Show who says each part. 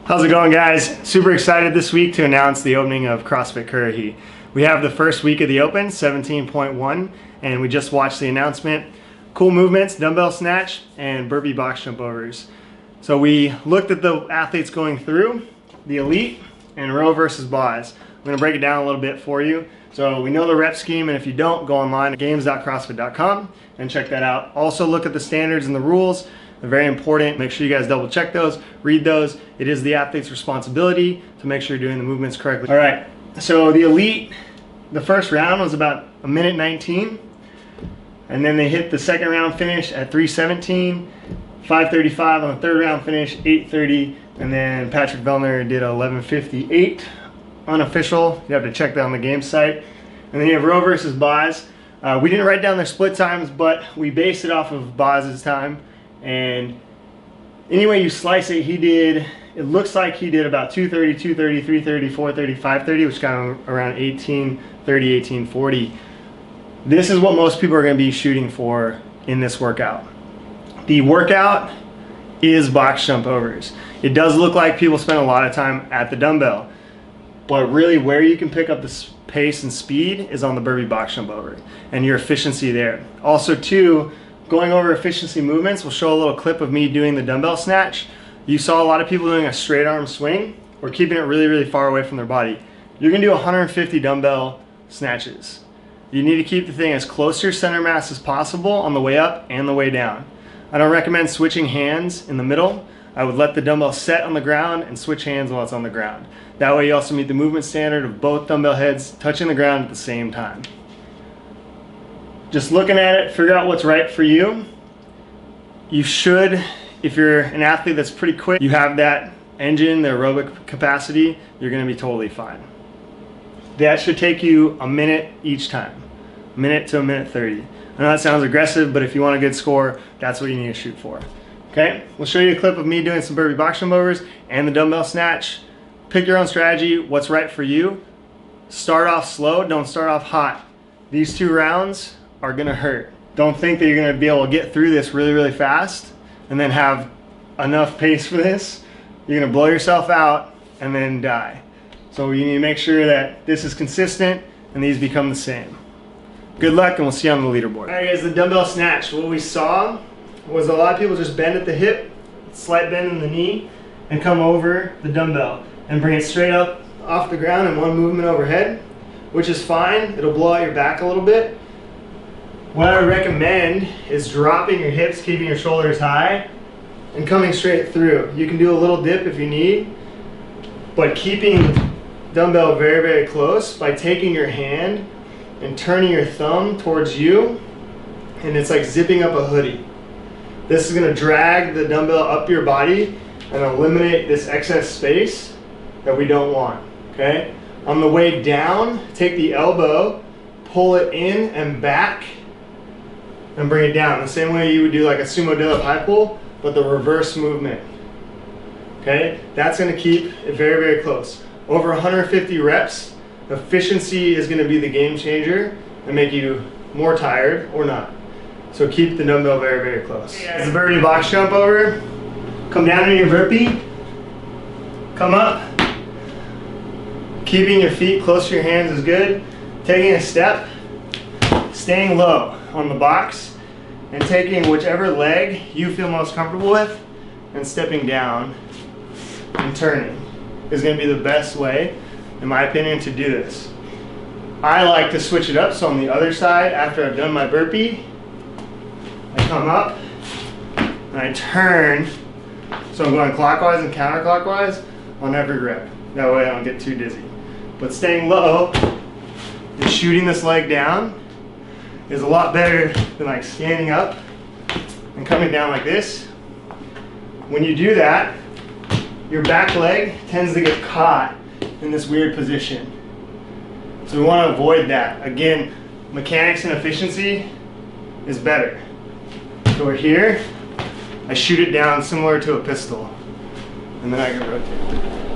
Speaker 1: How's it going, guys? Super excited this week to announce the opening of CrossFit Currahee. We have the first week of the open, 17.1, and we just watched the announcement. Cool movements, dumbbell snatch, and burpee box jump overs. So we looked at the athletes going through, the elite, and row versus boss. I'm gonna break it down a little bit for you. So we know the rep scheme, and if you don't, go online at games.crossfit.com and check that out. Also look at the standards and the rules. They're very important. Make sure you guys double check those, read those. It is the athlete's responsibility to make sure you're doing the movements correctly. All right, so the elite, the first round was about 1:19, and then they hit the second round finish at 3:17, 5:35 on the third round finish, 8:30, and then Patrick Vellner did 11:58, unofficial. You have to check that on the game site. And then you have row versus Boz. We didn't write down their split times, but we based it off of Boz's time. And anyway you slice it, it looks like he did about 2:30, 2:30, 3:30, 4:30, 5:30, which got him around 18:30, 18:40. This is what most people are going to be shooting for in this workout. The workout is box jump overs. It does look like people spend a lot of time at the dumbbell, but really where you can pick up the pace and speed is on the burpee box jump over and your efficiency there. Also too, going over efficiency movements, we'll show a little clip of me doing the dumbbell snatch. You saw a lot of people doing a straight arm swing or keeping it really, really far away from their body. You're gonna do 150 dumbbell snatches. You need to keep the thing as close to your center mass as possible on the way up and the way down. I don't recommend switching hands in the middle. I would let the dumbbell set on the ground and switch hands while it's on the ground. That way you also meet the movement standard of both dumbbell heads touching the ground at the same time. Just looking at it, figure out what's right for you. You should, if you're an athlete that's pretty quick, you have that engine, the aerobic capacity, you're gonna be totally fine. That should take you a minute each time. A minute to a minute 30. I know that sounds aggressive, but if you want a good score, that's what you need to shoot for. Okay, we'll show you a clip of me doing some burpee box jump overs and the dumbbell snatch. Pick your own strategy, what's right for you. Start off slow, don't start off hot. These 2 rounds are gonna hurt. Don't think that you're gonna be able to get through this really, really fast and then have enough pace for this. You're gonna blow yourself out and then die. So you need to make sure that this is consistent and these become the same. Good luck, and we'll see you on the leaderboard. All right guys, the dumbbell snatch. What we saw was a lot of people just bend at the hip, slight bend in the knee, and come over the dumbbell and bring it straight up off the ground in one movement overhead, which is fine. It'll blow out your back a little bit. What I would recommend is dropping your hips, keeping your shoulders high, and coming straight through. You can do a little dip if you need, but keeping the dumbbell very, very close by taking your hand and turning your thumb towards you, and it's like zipping up a hoodie. This is gonna drag the dumbbell up your body and eliminate this excess space that we don't want, okay? On the way down, take the elbow, pull it in and back, and bring it down. The same way you would do like a sumo deadlift high pull, but the reverse movement, okay? That's gonna keep it very, very close. Over 150 reps, efficiency is gonna be the game changer and make you more tired or not. So keep the dumbbell very, very close. As a burpee box jump over, come down in your burpee, come up. Keeping your feet close to your hands is good. Taking a step, staying low on the box, and taking whichever leg you feel most comfortable with, and stepping down and turning is gonna be the best way, in my opinion, to do this. I like to switch it up, so on the other side, after I've done my burpee, I come up and I turn, so I'm going clockwise and counterclockwise on every rep. That way I don't get too dizzy. But staying low and shooting this leg down is a lot better than like standing up and coming down like this. When you do that, your back leg tends to get caught in this weird position. So we want to avoid that. Again, mechanics and efficiency is better. So we're here, I shoot it down similar to a pistol, and then I can rotate.